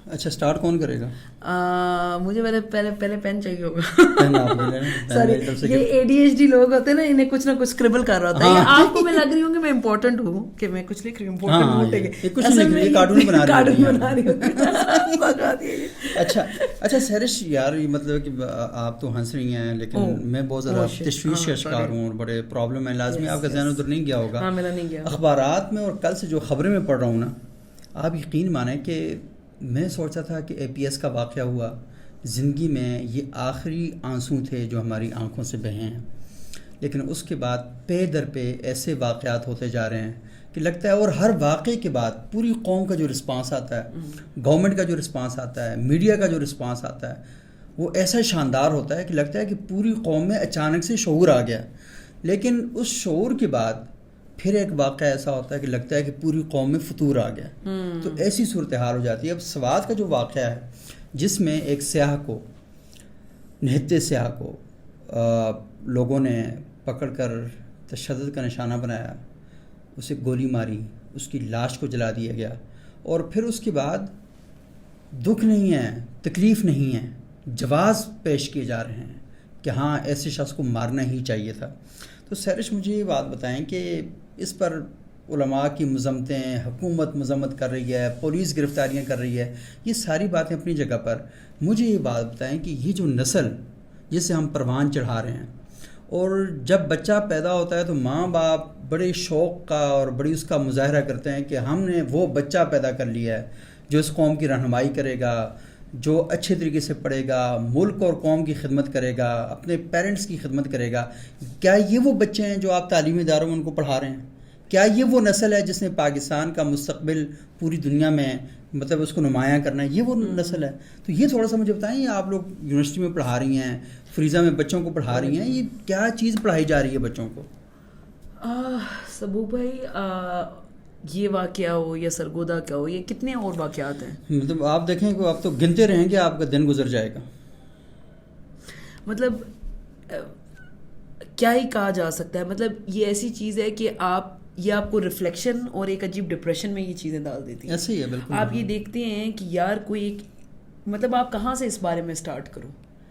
اچھا اسٹارٹ کون کرے گا؟ مجھے پہلے پین چاہیے ہوگا. پین آپ لے لیں. سوری یہ ADHD لوگ ہوتے ہیں نا, انہیں کچھ نہ کچھ اسکریبل کر رہا ہوتا ہے. آپ کو میں لگ رہی ہوں کہ میں امپورٹنٹ ہوں کہ میں کچھ لکھ رہی ہوں, امپورٹنٹ کارٹون بنا رہی ہوں. اچھا سہرش یار, یہ مطلب کہ آپ تو ہنس رہی ہیں لیکن میں بہت زیادہ تشویش کا شکار ہوں اور بڑے پرابلم ہے. لازمی آپ کا ذہن ادھر نہیں گیا ہوگا. ہاں میرا نہیں گیا. اخبارات میں اور کل سے جو خبریں میں پڑھ رہا ہوں نا, آپ یقین مانیں کہ میں سوچتا تھا کہ APS کا واقعہ ہوا, زندگی میں یہ آخری آنسو تھے جو ہماری آنکھوں سے بہے ہیں, لیکن اس کے بعد پے در پے ایسے واقعات ہوتے جا رہے ہیں کہ لگتا ہے, اور ہر واقعے کے بعد پوری قوم کا جو رسپانس آتا ہے, گورنمنٹ کا جو رسپانس آتا ہے, میڈیا کا جو رسپانس آتا ہے, وہ ایسا شاندار ہوتا ہے کہ لگتا ہے کہ پوری قوم میں اچانک سے شعور آ گیا. لیکن اس شعور کے بعد پھر ایک واقعہ ایسا ہوتا ہے کہ لگتا ہے کہ پوری قوم میں فطور آ گیا. تو ایسی صورتحال ہو جاتی ہے. اب سوات کا جو واقعہ ہے جس میں ایک سیاح کو, نہتے سیاح کو لوگوں نے پکڑ کر تشدد کا نشانہ بنایا, اسے گولی ماری, اس کی لاش کو جلا دیا گیا, اور پھر اس کے بعد دکھ نہیں ہے, تکلیف نہیں ہے, جواز پیش کیے جا رہے ہیں کہ ہاں ایسے شخص کو مارنا ہی چاہیے تھا. تو سہرش مجھے یہ بات بتائیں کہ اس پر علماء کی مذمتیں, حکومت مذمت کر رہی ہے, پولیس گرفتاریاں کر رہی ہے, یہ ساری باتیں اپنی جگہ پر. مجھے یہ بات بتائیں کہ یہ جو نسل جسے ہم پروان چڑھا رہے ہیں, اور جب بچہ پیدا ہوتا ہے تو ماں باپ بڑے شوق کا اور بڑی اس کا مظاہرہ کرتے ہیں کہ ہم نے وہ بچہ پیدا کر لیا ہے جو اس قوم کی رہنمائی کرے گا, جو اچھے طریقے سے پڑھے گا, ملک اور قوم کی خدمت کرے گا, اپنے پیرنٹس کی خدمت کرے گا. کیا یہ وہ بچے ہیں جو آپ تعلیمی اداروں میں ان کو پڑھا رہے ہیں؟ کیا یہ وہ نسل ہے جس نے پاکستان کا مستقبل پوری دنیا میں مطلب اس کو نمایاں کرنا ہے؟ یہ وہ نسل ہے؟ تو یہ تھوڑا سا مجھے بتائیں, یہ آپ لوگ یونیورسٹی میں پڑھا رہی ہیں, فریضہ میں بچوں کو پڑھا رہی ہیں, یہ کیا چیز پڑھائی جا رہی ہے بچوں کو؟ سبو بھائی, یہ واقعہ ہو یا سرگودا کا ہو, یہ کتنے اور واقعات ہیں, مطلب آپ دیکھیں کہ آپ تو گنتے رہیں گے, آپ کا دن گزر جائے گا. مطلب کیا ہی کہا جا سکتا ہے. مطلب یہ ایسی چیز ہے کہ یہ آپ کو ریفلیکشن اور ایک عجیب ڈپریشن میں یہ چیزیں ڈال دیتی ہیں. ایسے ہی ہے بالکل. آپ یہ دیکھتے ہیں کہ یار کوئی مطلب آپ کہاں سے اس بارے میں سٹارٹ کرو.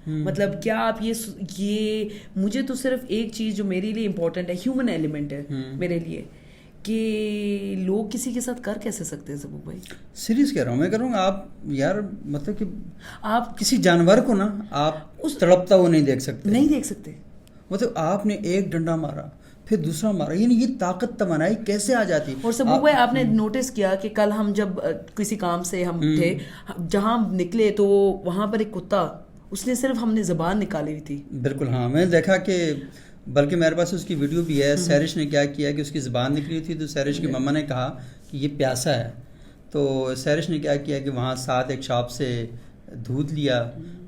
مطلب کیا آپ یہ مجھے تو صرف ایک چیز جو میرے لیے امپورٹنٹ ہے, ہیومن ایلیمنٹ ہے میرے لیے, کہ لوگ کسی کے ساتھ کر کیسے سکتے ہیں. سبو بھائی سیریس کہہ رہا ہوں, میں کہہ رہا ہوں آپ یار مطلب کہ آپ کسی جانور کو نا آپ تڑپتا ہوا نہیں دیکھ سکتے. مطلب آپ نے ایک ڈنڈا مارا پھر دوسرا مارا, یعنی یہ طاقت توانائی کیسے آ جاتی. اور سبو بھائی آپ نے نوٹس کیا کہ کل ہم جب کسی کام سے ہم تھے, جہاں نکلے تو وہاں پر ایک کتا, اس نے صرف ہم نے زبان نکالی ہوئی تھی. بالکل ہاں, میں نے دیکھا کہ بلکہ میرے پاس اس کی ویڈیو بھی ہے. سہرش نے کیا کیا کہ اس کی زبان نکلی تھی, تو سہرش کی مما نے کہا کہ یہ پیاسا ہے, تو سہرش نے کیا کیا کہ وہاں ساتھ ایک شاپ سے دودھ لیا,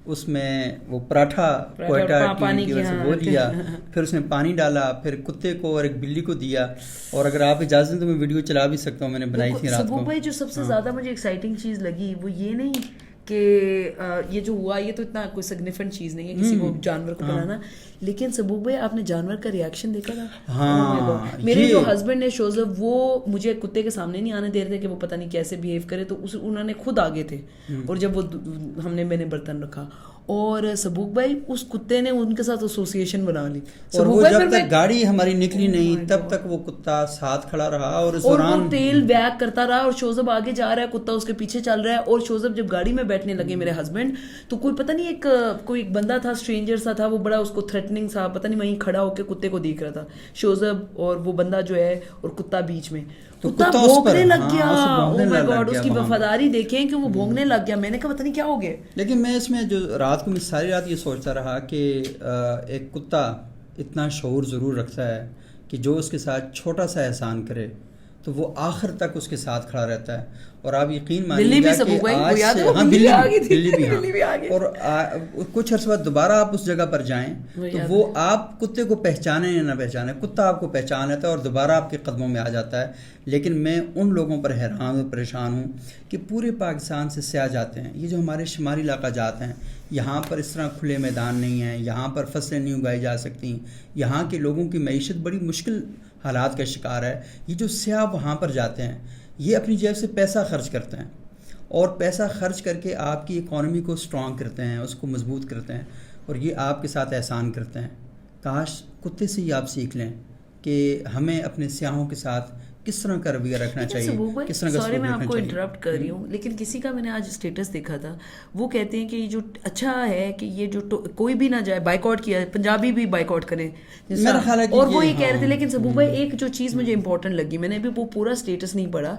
اس میں وہ پراٹھا کوئٹہ کی وجہ سے وہ لیا, پھر اس میں پانی ڈالا, پھر کتے کو اور ایک بلی کو دیا. اور اگر آپ اجازت دیں تو میں ویڈیو چلا بھی سکتا ہوں, میں نے بنائی تھی رات کو. سبو بھائی جو سب سے زیادہ مجھے ایکسائٹنگ چیز لگی وہ یہ نہیں کہ یہ جو ہوا یہ تو اتنا کوئی سگنیفیکنٹ چیز نہیں ہے کسی کو جانور کو بنانا, لیکن سبو بھائی آپ نے جانور کا ریاکشن دیکھا تھا. میرے جو ہسبینڈ ہے شوزب, وہ مجھے کتے کے سامنے نہیں آنے دے رہے تھے کہ وہ پتہ نہیں کیسے بہیو کرے, تو انہوں نے خود آگے تھے. اور جب وہ میں نے برتن رکھا, اور سبوک بھائی اس کتے نے ان کے ساتھ ایسوسیشن بنا لی. اور وہ جب تک گاڑی ہماری نکلی نہیں تب تک وہ کتا ساتھ کھڑا رہا, اور اس دوران ٹیل بیک کرتا رہا, اور شوزب آگے جا رہا ہے, کتا اس کے پیچھے چل رہا ہے. اور شوزب جب گاڑی میں بیٹھنے لگے میرے ہسبینڈ, تو کوئی پتہ نہیں کوئی ایک بندہ تھا, اسٹرینجر سا تھا, وہ بڑا اس کو تھریٹننگ سا, پتہ نہیں وہیں کھڑا ہو کے کتے کو دیکھ رہا تھا. شوزب اور وہ بندہ جو ہے اور کتا بیچ میں, کتا بھونکنے لگ گیا. او مائی گاڈ, اس کی وفاداری دیکھیں کہ وہ بھونکنے لگ گیا. میں نے کہا پتہ نہیں کیا ہو گیا. لیکن میں اس میں جو رات کو میں ساری رات یہ سوچتا رہا کہ ایک کتا اتنا شعور ضرور رکھتا ہے کہ جو اس کے ساتھ چھوٹا سا احسان کرے تو وہ آخر تک اس کے ساتھ کھڑا رہتا ہے. اور آپ یقین مانیے گا کہ آج سے بلی بھی اور کچھ عرصے بعد دوبارہ آپ اس جگہ پر جائیں تو وہ آپ کتے کو پہچانے یا نہ پہچانے, کتا آپ کو پہچان لیتا ہے اور دوبارہ آپ کے قدموں میں آ جاتا ہے. لیکن میں ان لوگوں پر حیران اور پریشان ہوں کہ پورے پاکستان سے سیاح جاتے ہیں, یہ جو ہمارے شمالی علاقہ جاتے ہیں, یہاں پر اس طرح کھلے میدان نہیں ہیں, یہاں پر فصلیں نہیں اگائی جا سکتی, یہاں کے لوگوں کی معیشت بڑی مشکل حالات کا شکار ہے. یہ جو سیاح وہاں پر جاتے ہیں یہ اپنی جیب سے پیسہ خرچ کرتے ہیں, اور پیسہ خرچ کر کے آپ کی اکانومی کو اسٹرانگ کرتے ہیں, اس کو مضبوط کرتے ہیں, اور یہ آپ کے ساتھ احسان کرتے ہیں. کاش کتے سے ہی آپ سیکھ لیں کہ ہمیں اپنے سیاحوں کے ساتھ کس طرح کا رویہ رکھنا چاہیے, کس طرح کا سوری میں آپ کو چاہیے. انٹرپٹ کر رہی ہوں, لیکن کسی کا میں نے آج اسٹیٹس دیکھا تھا, وہ کہتے ہیں کہ یہ جو اچھا ہے کہ یہ جو کوئی بھی نہ جائے, بائیکاٹ کیا, پنجابی بھی بائیکاٹ کریں, اور وہ یہ کہہ رہے تھے. لیکن سبو بھائی ایک جو چیز مجھے امپورٹنٹ لگی, میں نے ابھی وہ پورا اسٹیٹس نہیں پڑھا,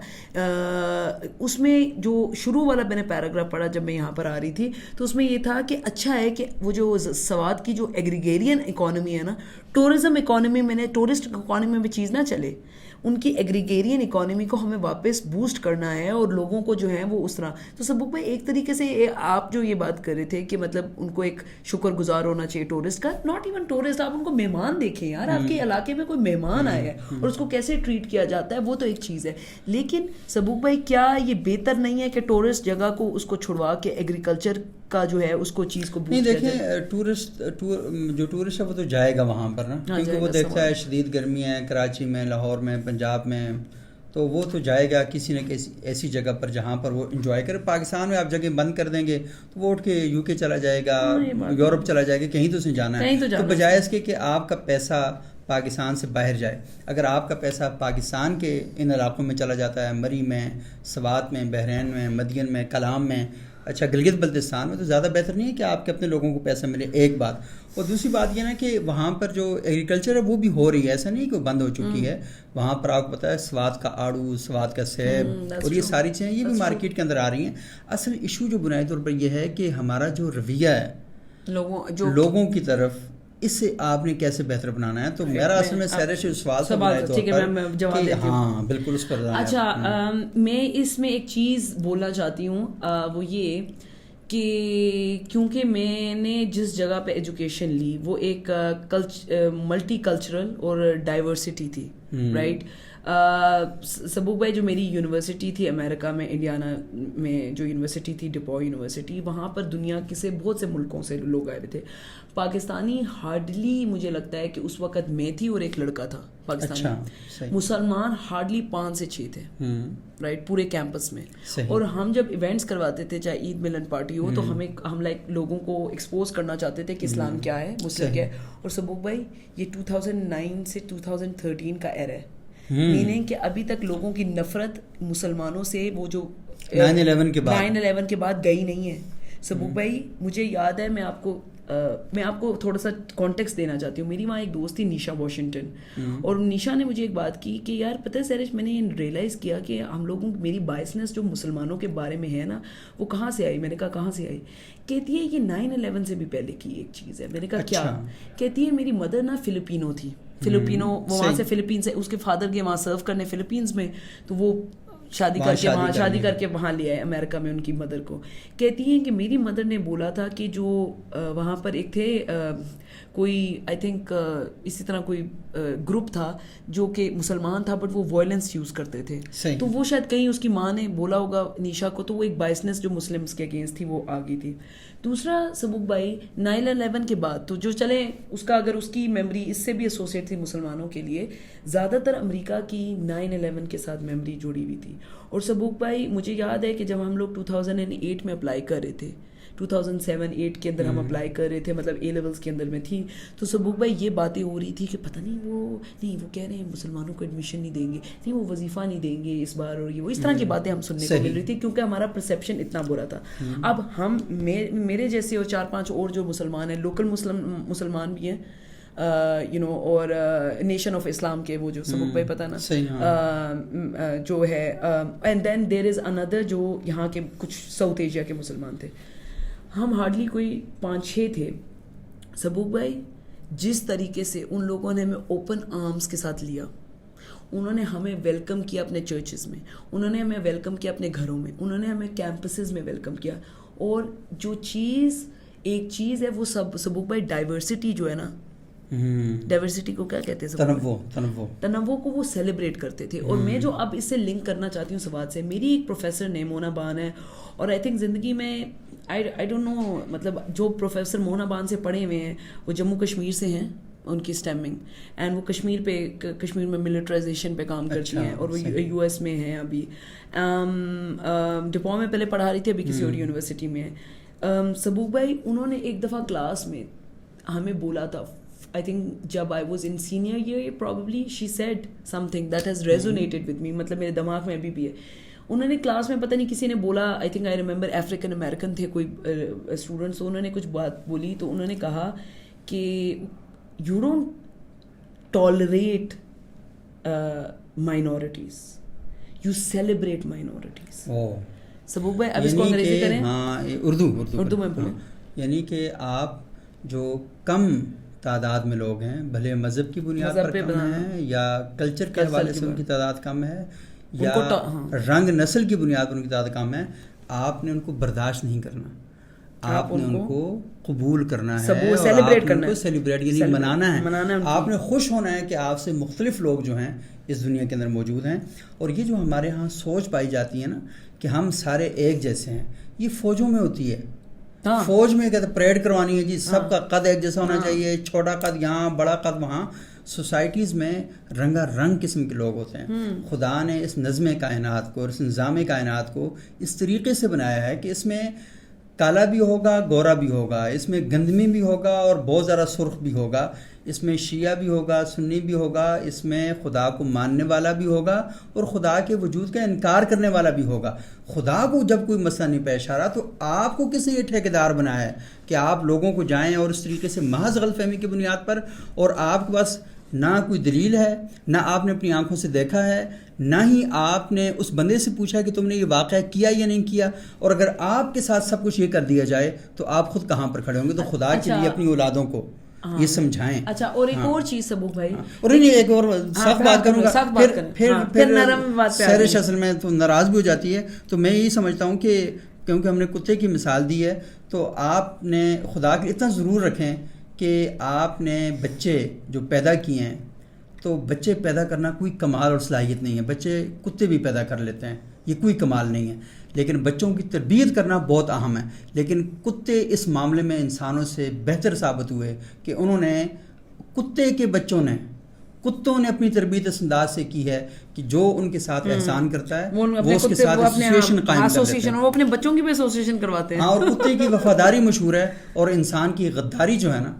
اس میں جو شروع والا میں نے پیراگراف پڑھا جب میں یہاں پر آ رہی تھی, تو اس میں یہ تھا کہ اچھا ہے کہ وہ جو سوات کی جو ایگریگیرین اکانومی ہے نا, ٹورزم اکانومی میں نے, ٹورسٹ اکانومی میں چیز نہ چلے, ان کی ایگریگیرین اکانومی کو ہمیں واپس بوسٹ کرنا ہے, اور لوگوں کو جو ہے وہ اس طرح. تو سبق بھائی ایک طریقے سے آپ جو یہ بات کر رہے تھے کہ مطلب ان کو ایک شکر گزار ہونا چاہیے ٹورسٹ کا, ناٹ ایون ٹورسٹ, آپ ان کو مہمان دیکھیں یار, آپ کے علاقے میں کوئی مہمان آیا ہے اور اس کو کیسے ٹریٹ کیا جاتا ہے, وہ تو ایک چیز ہے. لیکن سبق بھائی کیا یہ بہتر نہیں ہے کہ ٹورسٹ جگہ کو اس کو چھڑوا کے ایگریکلچر کا جو ہے اس کو چیز کو نہیں دیکھیں, جو ٹورسٹ ہے وہ تو جائے گا وہاں پر نا, کیونکہ وہ دیکھتا ہے شدید گرمی ہے کراچی میں, لاہور میں, پنجاب میں, تو وہ تو جائے گا کسی نہ کسی ایسی جگہ پر جہاں پر وہ انجوائے کرے. پاکستان میں آپ جگہ بند کر دیں گے تو وہ اٹھ کے یو کے چلا جائے گا, یورپ چلا جائے گا, کہیں تو اسے جانا ہے. تو بجائے اس کے کہ آپ کا پیسہ پاکستان سے باہر جائے, اگر آپ کا پیسہ پاکستان کے ان علاقوں میں چلا جاتا ہے, مری میں, سوات میں, بحرین میں, مدین میں, کلام میں, اچھا گلگت بلتستان میں, تو زیادہ بہتر نہیں ہے کہ آپ کے اپنے لوگوں کو پیسہ ملے. ایک بات. اور دوسری بات یہ نا کہ وہاں پر جو ایگریکلچر ہے وہ بھی ہو رہی ہے, ایسا نہیں کہ وہ بند ہو چکی ہے. وہاں پر آپ کو پتہ ہے سوات کا آڑو, سوات کا سیب, اور یہ ساری چیزیں یہ بھی مارکیٹ کے اندر آ رہی ہیں. اصل ایشو جو بنیادی طور پر یہ ہے کہ ہمارا جو رویہ ہے لوگوں کی طرف, اس سے آپ نے کیسے بہتر بنانا ہے. تو میرا اصل میں سیرش سوال کہ ہاں بالکل اس پر. اچھا میں اس میں ایک چیز بولنا چاہتی ہوں, وہ یہ کہ کیونکہ میں نے جس جگہ پہ ایجوکیشن لی وہ ایک ملٹی کلچرل اور ڈائیورسٹی تھی, رائٹ. سبوک بھائی جو میری یونیورسٹی تھی امریکہ میں, انڈیانا میں جو یونیورسٹی تھی, ڈپو یونیورسٹی, وہاں پر دنیا کے سے بہت سے ملکوں سے لوگ آئے ہوئے تھے. پاکستانی ہارڈلی مجھے لگتا ہے کہ اس وقت میں تھی اور ایک لڑکا تھا پاکستانی. مسلمان ہارڈلی 5 سے 6 تھے, رائٹ, پورے کیمپس میں. اور ہم جب ایونٹس کرواتے تھے, چاہے عید ملن پارٹی ہو, تو ہم لائک لوگوں کو ایکسپوز کرنا چاہتے تھے کہ اسلام کیا ہے, مسلم کیا ہے. اور سبوک بھائی یہ 2009 سے 2013 کا ایرا ہے, میننگ کہ ابھی تک لوگوں کی نفرت مسلمانوں سے وہ جو 9/11 کے بعد گئی نہیں ہے. سبوک بھائی مجھے یاد ہے, میں آپ کو تھوڑا سا کانٹیکسٹ دینا چاہتی ہوں. میری وہاں ایک دوست تھی نیشا واشنگٹن, اور نیشا نے مجھے ایک بات کی کہ یار پتہ ہے سیرش, میں نے یہ ریئلائز کیا کہ ہم لوگوں میری بائسنس جو مسلمانوں کے بارے میں ہے نا, وہ کہاں سے آئی. میں نے کہا کہاں سے آئی. کہتی ہے یہ 9/11 سے بھی پہلے کی ایک چیز ہے. میں نے کہا کیا. کہتی ہے میری مدر نا فلپینو تھی, فلپینو, وہ وہاں سے فلپین سے, اس کے فادر کے وہاں سرو کرنے فلپینز میں, تو وہ شادی کر کے وہاں لے آئے امریکہ میں ان کی مدر کو. کہتی ہیں کہ میری مدر نے بولا تھا کہ جو وہاں پر ایک تھے کوئی آئی تھنک اسی طرح کوئی گروپ تھا جو کہ مسلمان تھا بٹ وہ وائلنس یوز کرتے تھے, تو وہ شاید کہیں اس کی ماں نے بولا ہوگا نیشا کو, تو وہ ایک بائسنس جو مسلمس کے اگینسٹ تھی وہ آ گئی تھی. دوسرا سبوک بھائی 9/11 کے بعد تو جو چلے اس کا, اگر اس کی میموری اس سے بھی ایسوسیٹ تھی مسلمانوں کے لیے, زیادہ تر امریکہ کی 9/11 کے ساتھ میموری جڑی ہوئی تھی. اور سبوک بھائی مجھے یاد ہے کہ جب ہم لوگ 2008 میں اپلائی کر رہے تھے, 2007-8 کے اندر ہم اپلائی کر رہے تھے, مطلب اے لیولس کے اندر میں تھی, تو سبوک بھائی یہ باتیں ہو رہی تھی کہ پتہ نہیں وہ کہہ رہے ہیں مسلمانوں کو ایڈمیشن نہیں دیں گے, نہیں وہ وظیفہ نہیں دیں گے اس بار, اور یہ وہ اس طرح کی باتیں ہم سننے کو مل رہی تھی, کیونکہ ہمارا پرسیپشن اتنا برا تھا. اب ہم میرے جیسے اور 4-5 اور جو مسلمان ہیں, لوکل مسلمان بھی ہیں, اور نیشن آف اسلام کے وہ جو سبق بھائی پتہ نا جو ہے, اینڈ دین دیر از اندر جو یہاں کے کچھ ساؤتھ ایشیا کے مسلمان تھے. ہم ہارڈلی کوئی 5-6 تھے. سبوک بھائی جس طریقے سے ان لوگوں نے ہمیں اوپن آرمز کے ساتھ لیا, انہوں نے ہمیں ویلکم کیا اپنے چرچز میں, انہوں نے ہمیں ویلکم کیا اپنے گھروں میں, انہوں نے ہمیں کیمپسز میں ویلکم کیا. اور جو ایک چیز ہے وہ سبوک بھائی ڈائیورسٹی جو ہے نا, ڈائیورسٹی کو کیا کہتے ہیں, تنوع کو وہ سیلیبریٹ کرتے تھے. اور میں جو اب اس سے لنک کرنا چاہتی ہوں سوات سے, میری ایک پروفیسر نے مونا بان ہے, اور آئی تھنک زندگی میں آئی ڈونٹ نو, مطلب جو پروفیسر مونا بان سے پڑھے ہوئے ہیں وہ جموں کشمیر سے ہیں, ان کی اسٹیمنگ, اینڈ وہ کشمیر میں ملٹرائزیشن پہ کام کرتی ہیں, اور وہ یو ایس میں ہیں ابھی, ڈپو میں پہلے پڑھا رہی تھی, ابھی کسی اور یونیورسٹی میں ہے. سبوق بھائی انہوں نے ایک دفعہ کلاس میں ہمیں بولا تھا, I think جب I was in senior year probably, she said something that has resonated with me, مطلب میرے دماغ میں ابھی بھی ہے. انہوں نے کلاس میں پتہ نہیں کسی نے بولا, I think I remember African American تھے کوئی اسٹوڈنٹس, انہوں نے کچھ بات بولی تو انہوں نے کہا کہ you don't tolerate minorities, you celebrate minorities. سبوق بھائی اب اس کو انگریزی کریں. ہاں اردو میں بولیں. یعنی کہ آپ جو کم تعداد میں لوگ ہیں, بھلے مذہب کی بنیاد پر کم ہیں یا کلچر کے حوالے سے ان کی تعداد کم ہے یا رنگ نسل کی بنیاد پر ان کی تعداد کم ہے, آپ نے ان کو برداشت نہیں کرنا, آپ نے ان کو قبول کرنا ہے, سیلیبریٹ کرنا ہے, سیلیبریٹ یعنی منانا ہے. آپ نے خوش ہونا ہے کہ آپ سے مختلف لوگ جو ہیں اس دنیا کے اندر موجود ہیں. اور یہ جو ہمارے ہاں سوچ پائی جاتی ہے نا کہ ہم سارے ایک جیسے ہیں, یہ فوجوں میں ہوتی ہے. فوج میں کہتے پریڈ کروانی ہے جی, سب کا قد ایک جیسا ہونا چاہیے, چھوٹا قد یہاں بڑا قد وہاں. سوسائٹیز میں رنگا رنگ قسم کے لوگ ہوتے ہیں. خدا نے اس نظم کائنات کو اور اس نظام کائنات کو اس طریقے سے بنایا ہے کہ اس میں کالا بھی ہوگا, گورا بھی ہوگا, اس میں گندمی بھی ہوگا اور بہت زیادہ سرخ بھی ہوگا, اس میں شیعہ بھی ہوگا, سنی بھی ہوگا, اس میں خدا کو ماننے والا بھی ہوگا اور خدا کے وجود کا انکار کرنے والا بھی ہوگا. خدا کو جب کوئی مسئلہ نہیں پیش آ رہا تو آپ کو کس نے یہ ٹھیکیدار بنایا ہے کہ آپ لوگوں کو جائیں اور اس طریقے سے محض غلط فہمی کی بنیاد پر, اور آپ کے پاس نہ کوئی دلیل ہے, نہ آپ نے اپنی آنکھوں سے دیکھا ہے, نہ ہی آپ نے اس بندے سے پوچھا کہ تم نے یہ واقعہ کیا یا نہیں کیا, اور اگر آپ کے ساتھ سب کچھ یہ کر دیا جائے تو آپ خود کہاں پر کھڑے ہوں گے. تو خدا کے لیے اپنی اولادوں کو یہ سمجھائیں. اچھا, اور ایک اور چیز سبوق بھائی, اور ایک اور سخت بات کروں گا, پھر نرم بات پہ سرش اصل میں تو ناراض بھی ہو جاتی ہے. تو میں یہی سمجھتا ہوں کہ کیونکہ ہم نے کتے کی مثال دی ہے تو آپ نے خدا کے اتنا ضرور رکھیں کہ آپ نے بچے جو پیدا کیے ہیں, تو بچے پیدا کرنا کوئی کمال اور صلاحیت نہیں ہے. بچے کتے بھی پیدا کر لیتے ہیں, یہ کوئی کمال نہیں ہے, لیکن بچوں کی تربیت کرنا بہت اہم ہے. لیکن کتے اس معاملے میں انسانوں سے بہتر ثابت ہوئے کہ انہوں نے کتوں نے اپنی تربیت اس انداز سے کی ہے کہ جو ان کے ساتھ احسان کرتا ہے وہ اس کے ساتھ ایسوسیشن قائم کر لیتے ہیں, وہ اپنے بچوں کی بھی ایسوسیشن کرواتے ہیں. اور کتے کی وفاداری مشہور ہے اور انسان کی غداری جو ہے نا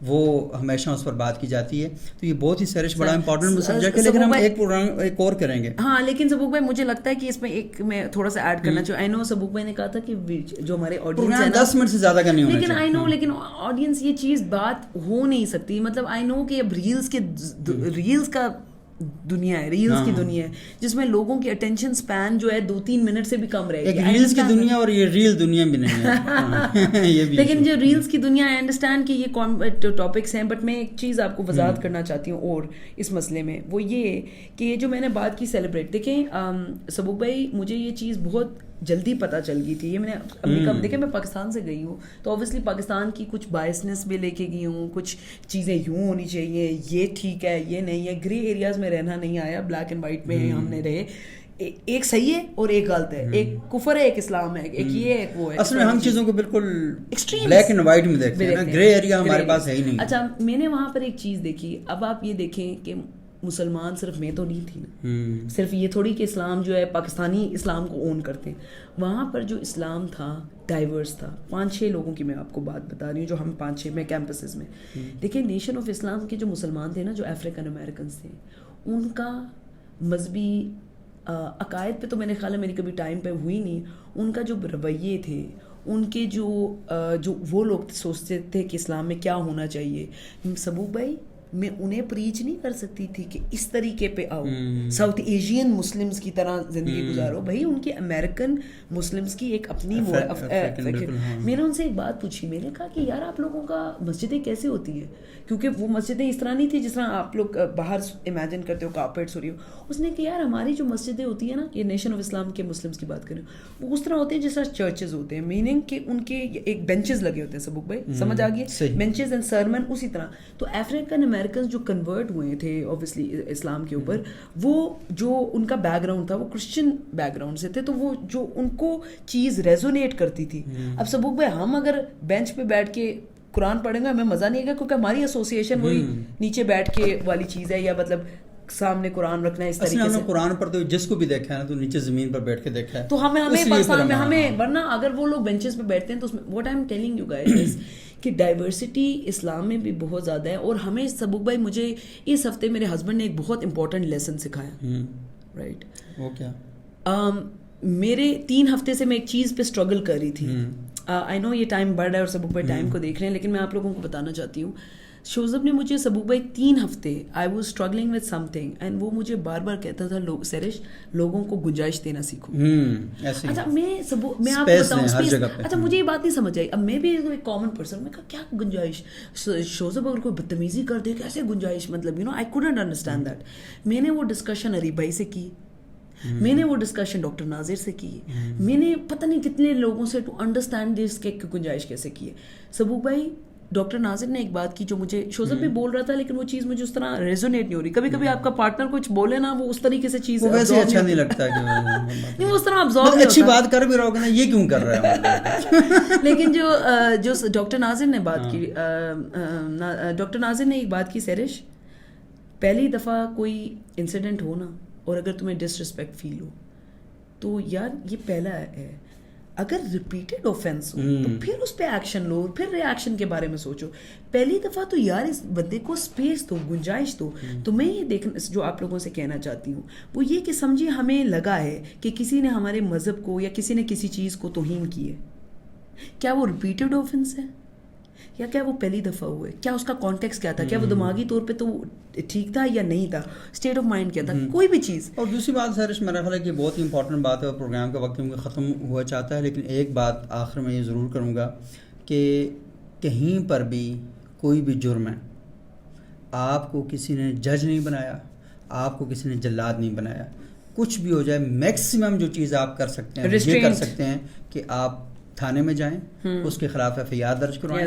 وہ ہمیشہ اس پر بات کی جاتی ہے. تو یہ بہت ہی سرش بڑا امپورٹنٹ سبجیکٹ ہے, لیکن ہم ایک اور کریں گے. ہاں, لیکن سبوق بھائی مجھے لگتا ہے کہ اس میں ایک میں تھوڑا سا ایڈ کرنا چاہوں. آئی نو سبوق بھائی نے کہا تھا کہ جو ہمارے آڈینس ہے 10 منٹ سے زیادہ کا نہیں ہونا لیکن آئی نو, لیکن آڈینس یہ چیز بات ہو نہیں سکتی. مطلب آئی نو کہ اب ریلز کا دنیا ہے, ریلز کی دنیا ہے جس میں لوگوں کی اٹینشن سپین جو ہے 2-3 منٹ سے بھی کم رہے گی. ریلز کی دنیا اور یہ ریل دنیا بھی نہیں ہے لیکن جو ریلز کی دنیا, آئی انڈرسٹینڈ کہ یہ ٹاپکس ہیں, بٹ میں ایک چیز آپ کو وضاحت کرنا چاہتی ہوں اور اس مسئلے میں, وہ یہ کہ یہ جو میں نے بات کی سیلیبریٹ, دیکھیں سبوق بھائی مجھے یہ چیز بہت جلدی پتہ چل گئی تھی. یہ میں نے امریکہ دیکھیں, میں پاکستان سے گئی ہوں تو اوبویسلی پاکستان کی کچھ بائسنس بھی لے کے گئی ہوں, کچھ چیزیں یوں ہونی چاہیے, یہ ٹھیک ہے یہ نہیں ہے, گرے ایریاز میں رہنا نہیں آیا, بلیک اینڈ وائٹ میں ہم نے رہے. ایک صحیح ہے اور ایک غلط ہے, ایک کفر ہے ایک اسلام ہے, ایک یہ ایک وہ ہے. اصل میں ہم چیزوں کو بالکل بلیک اینڈ وائٹ میں دیکھتے ہیں, گرے ایریا ہمارے پاس ہے ہی نہیں. اچھا, میں نے وہاں پر ایک چیز دیکھی. اب آپ یہ دیکھیں کہ مسلمان صرف میں تو نہیں تھی نا, صرف یہ تھوڑی کہ اسلام جو ہے پاکستانی اسلام کو اون کرتے ہیں. وہاں پر جو اسلام تھا ڈائیورس تھا. 5-6 لوگوں کی میں آپ کو بات بتا رہی ہوں جو ہم 5-6 میں کیمپسز میں دیکھیں. نیشن آف اسلام کے جو مسلمان تھے نا, جو افریقن امریکنس تھے, ان کا مذہبی عقائد پہ تو میرے خیال ہے میری کبھی ٹائم پہ ہوئی نہیں. ان کا جو رویے تھے, ان کے جو وہ لوگ سوچتے تھے کہ اسلام میں کیا ہونا چاہیے, سبوق بھائی میں انہیں پریچ نہیں کر سکتی تھی کہ اس طریقے پہ آؤ, ساؤتھ ایشین مسلمز کی طرح زندگی گزارو. بھائی ان کے امریکن مسلمز کی ایک اپنی میں نے ان سے ایک بات پوچھی, میں نے کہا کہ یار آپ لوگوں کا مسجدیں کیسے ہوتی ہے, کیونکہ وہ مسجدیں اس طرح نہیں تھی جس طرح آپ لوگ باہر امیجن کرتے ہو کارپیٹس ہو رہی ہو. اس نے کہا یار ہماری جو مسجدیں ہوتی ہیں نا, یہ نیشن آف اسلام کے مسلمز کی بات کریں, وہ اس طرح ہوتے ہیں جس طرح چرچز ہوتے ہیں, میننگ کہ ان کے ایک بینچز لگے ہوتے ہیں. سبوق بھائی سمجھ آ گئی, بینچز اینڈ سرمن اسی طرح. تو افریقن امریکنز جو کنورٹ ہوئے تھے اوبویسلی اسلام کے اوپر, وہ جو ان کا بیک گراؤنڈ تھا وہ کرسچن بیک گراؤنڈ سے تھے, تو وہ جو ان کو چیز ریزونیٹ کرتی تھی. اب سبوق بھائی ہم اگر بینچ پہ بیٹھ کے قرآن پڑھیں گے ہمیں مزہ نہیں آئے گا کیونکہ ہماری ایسوسیشن وہی نیچے بیٹھ کے والی چیز ہے, یا مطلب سامنے قرآن رکھنا ہے اس طریقے سے. قرآن پڑھتے ہوئے جس کو بھی دیکھا ہے نا تو نیچے زمین پر بیٹھ کے دیکھا ہے, تو ہمیں پاکستان میں ہمیں, ورنہ اگر وہ لوگ بینچز پہ بیٹھتے ہیں تو اس میں what I am telling you guys کہ ڈائیورسٹی اسلام میں بھی بہت زیادہ ہے. اور ہمیں سبوک بھائی, مجھے اس ہفتے میرے ہسبینڈ نے ایک بہت امپورٹنٹ لیسن سکھایا, رائٹ. وہ کیا؟ میرے 3 ہفتے سے میں ایک چیز پہ اسٹرگل کر رہی تھی. آئی نو یہ ٹائم بڑھ رہا ہے اور سبوک بھائی ٹائم کو دیکھ رہے ہیں, لیکن میں آپ لوگوں کو بتانا چاہتی ہوں, شوزب نے مجھے سبوک بھائی 3 ہفتے I was struggling with some thing, and وہ مجھے بار بار کہتا تھا سیرش لوگوں کو گنجائش دینا سیکھو. اچھا میں آپ کو بتاؤں, اچھا مجھے یہ بات نہیں سمجھ آئی. اب میں بھی ایک کامن پرسن, میں کہا کیا گنجائش, شوزب اگر کوئی بدتمیزی کر دے کیسے گنجائش, مطلب you know I couldn't understand that. میں نے وہ ڈسکشن عریب بھائی سے کی, میں نے وہ ڈسکشن ڈاکٹر ناظر سے کی, میں نے پتہ نہیں کتنے لوگوں سے ٹو انڈرسٹینڈ دس کہ گنجائش کیسے کی ہے. سبوک بھائی ڈاکٹر ناظر نے ایک بات کی جو مجھے شوزب بھی بول رہا تھا, لیکن وہ چیز مجھے اس طرح ریزونیٹ نہیں ہو رہی. کبھی کبھی آپ کا پارٹنر کچھ بولے نا, وہ اس طریقے سے چیز ویسے اچھا نہیں لگتا نہیں, وہ اس طرح ابزارو اچھی بات کر بھی رہا ہوگا نا, یہ کیوں کر رہا ہے. لیکن جو ڈاکٹر ناظر نے بات کی, ڈاکٹر ناظر نے ایک بات کی, سیرش پہلی دفعہ کوئی انسیڈنٹ ہو نا اور اگر تمہیں ڈس رسپیکٹ فیل ہو تو یار یہ پہلا ہے. اگر ریپیٹڈ آفینس ہو تو پھر اس پہ ایکشن لو, پھر ری ایکشن کے بارے میں سوچو. پہلی دفعہ تو یار اس بندے کو اسپیس دو, گنجائش دو. تو میں یہ دیکھنا جو آپ لوگوں سے کہنا چاہتی ہوں وہ یہ کہ سمجھیے ہمیں لگا ہے کہ کسی نے ہمارے مذہب کو یا کسی نے کسی چیز کو توہین کی ہے. کیا وہ ریپیٹڈ آفینس ہے یا کیا وہ پہلی دفعہ ہوئے, کیا اس کا کانٹیکس کیا تھا, کیا وہ دماغی طور پہ تو ٹھیک تھا یا نہیں تھا, اسٹیٹ آف مائنڈ کیا تھا, کوئی بھی چیز. اور دوسری بات سرش میرا خیال ہے کہ بہت ہی امپورٹنٹ بات ہے اور پروگرام کا وقت ختم ہوا چاہتا ہے, لیکن ایک بات آخر میں یہ ضرور کروں گا کہ کہیں پر بھی کوئی بھی جرم ہے, آپ کو کسی نے جج نہیں بنایا, آپ کو کسی نے جلاد نہیں بنایا. کچھ بھی ہو جائے, میکسیمم جو چیز آپ کر سکتے ہیں یہ کر سکتے ہیں کہ آپ تھانے میں جائیں, اس کے خلاف FIR درج کروائیں,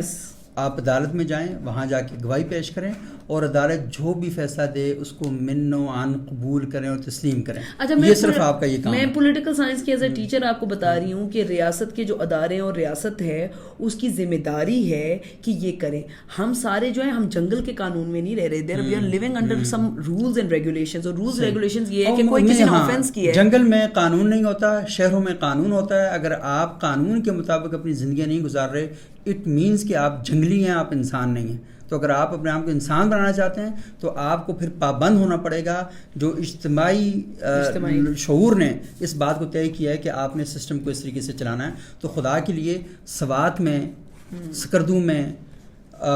آپ عدالت میں جائیں, وہاں جا کے گواہی پیش کریں اور عدالت جو بھی فیصلہ دے اس کو من و عن قبول کریں اور تسلیم کریں. یہ صرف آپ کا یہ کام ہے. میں پولیٹیکل سائنس کی ایز اے ٹیچر آپ کو بتا رہی ہوں کہ ریاست کے جو ادارے اور ریاست ہے اس کی ذمہ داری ہے کہ یہ کریں. ہم سارے جو ہیں ہم جنگل کے قانون میں نہیں رہ رہے, there we are living under some rules and regulations, اور رولز ریگولیشنز یہ ہے کہ کوئی کسی نے آفینس کیا ہے. جنگل میں قانون نہیں ہوتا, شہروں میں قانون ہوتا ہے. اگر آپ قانون کے مطابق اپنی زندگی نہیں گزار رہے, اٹ مینس کہ آپ جنگلی ہیں, آپ انسان نہیں ہیں. تو اگر آپ اپنے آپ کو انسان بنانا چاہتے ہیں تو آپ کو پھر پابند ہونا پڑے گا. جو اجتماعی شعور نے اس بات کو طے کیا ہے کہ آپ نے سسٹم کو اس طریقے سے چلانا ہے. تو خدا کے لیے سوات میں, سکردو میں,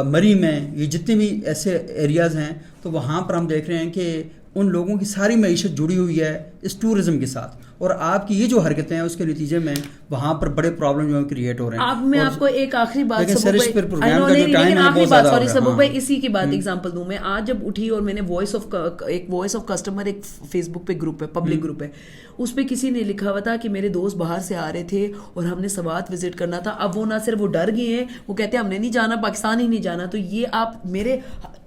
مری میں, یہ جتنے بھی ایسے ایریاز ہیں تو وہاں پر ہم دیکھ رہے ہیں کہ ان لوگوں کی ساری معیشت جڑی ہوئی ہے اس ٹورزم کے ساتھ, اور آپ کی یہ جو حرکتیں ہیں اس کے نتیجے میں وہاں پر بڑے پرابلم جو کریٹ ہو رہے ہیں. میں آپ کو ایک آخری بات سبوک بھائی اسی کی بات ایگزامپل دوں. میں آج جب اٹھی اور میں نے وائس آف کسٹمر ایک فیس بک پہ گروپ ہے, پبلک گروپ ہے, اس پہ کسی نے لکھا ہوا تھا کہ میرے دوست باہر سے آ رہے تھے اور ہم نے سوات وزٹ کرنا تھا. اب وہ نہ صرف وہ ڈر گئے ہیں, وہ کہتے ہیں ہم نے نہیں جانا, پاکستان ہی نہیں جانا. تو یہ آپ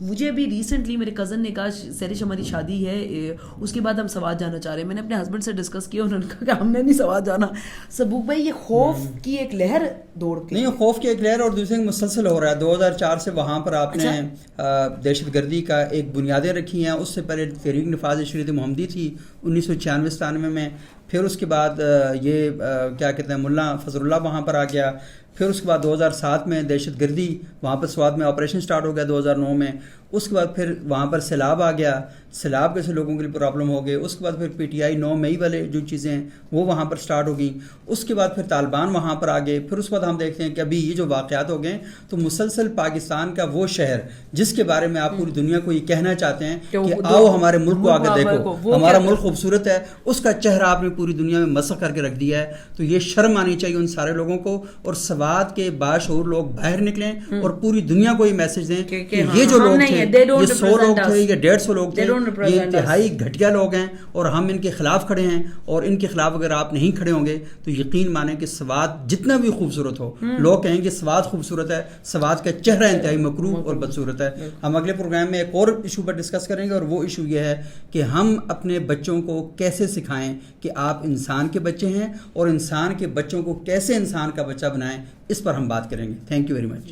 مجھے ابھی ریسنٹلی میرے کزن نے کہا سیرش ہماری شادی ہے, اس کے بعد ہم سوات جانا چاہ رہے ہیں. میں نے اپنے ہسبینڈ سے ڈسکس کیا, انہوں نے کہا کہ ہم نے نہیں سوات جانا. سبوک بھائی یہ خوف کی ایک لہر دوڑ کے نہیں, خوف کی ایک لہر, اور دوسرے مسلسل ہو رہا ہے. 2004 سے وہاں پر آپ نے دہشت گردی کا ایک بنیادیں رکھی ہیں. اس سے پہلے تحریک نفاذ شریعت محمدی تھی 1996-97 میں. پھر اس کے بعد یہ کیا کہتے ہیں ملا فضل اللہ وہاں پر آ گیا. پھر اس کے بعد 2007 میں دہشت گردی وہاں پر سوات میں آپریشن سٹارٹ ہو گیا 2009 میں. اس کے بعد پھر وہاں پر سیلاب آ گیا, سیلاب کے سے لوگوں کے لیے پرابلم ہو گئے. اس کے بعد پھر PTI 9 مئی والے جو چیزیں ہیں وہ وہاں پر سٹارٹ ہو گئیں. اس کے بعد پھر طالبان وہاں پر آ گئے. پھر اس کے بعد ہم دیکھتے ہیں کہ ابھی یہ جو واقعات ہو گئے, تو مسلسل پاکستان کا وہ شہر جس کے بارے میں آپ پوری دنیا کو یہ کہنا چاہتے ہیں کہ آؤ ہمارے ملک کو آگے دیکھو, ہمارا ملک خوبصورت ہے, اس کا چہرہ آپ نے پوری دنیا میں مسخ کر کے رکھ دیا ہے. تو یہ شرم آنی چاہیے ان سارے لوگوں کو, اور سوات کے باشعور لوگ باہر نکلیں اور پوری دنیا کو یہ میسج دیں کہ یہ جو لوگ تھے, یہ 100 لوگ تھے یا 150 لوگ تھے, یہ انتہائی گھٹیا لوگ ہیں اور ہم ان کے خلاف کھڑے ہیں. اور ان کے خلاف اگر آپ نہیں کھڑے ہوں گے تو یقین مانیں کہ سوات جتنا بھی خوبصورت ہو, لوگ کہیں گے سوات خوبصورت ہے, سوات کا چہرہ انتہائی مکروہ اور بدصورت ہے. ہم اگلے پروگرام میں ایک اور ایشو پر ڈسکس کریں گے, اور وہ ایشو یہ ہے کہ ہم اپنے بچوں کو کیسے سکھائیں کہ آپ انسان کے بچے ہیں, اور انسان کے بچوں کو کیسے انسان کا بچہ بنائیں. اس پر ہم بات کریں گے. Thank you very much.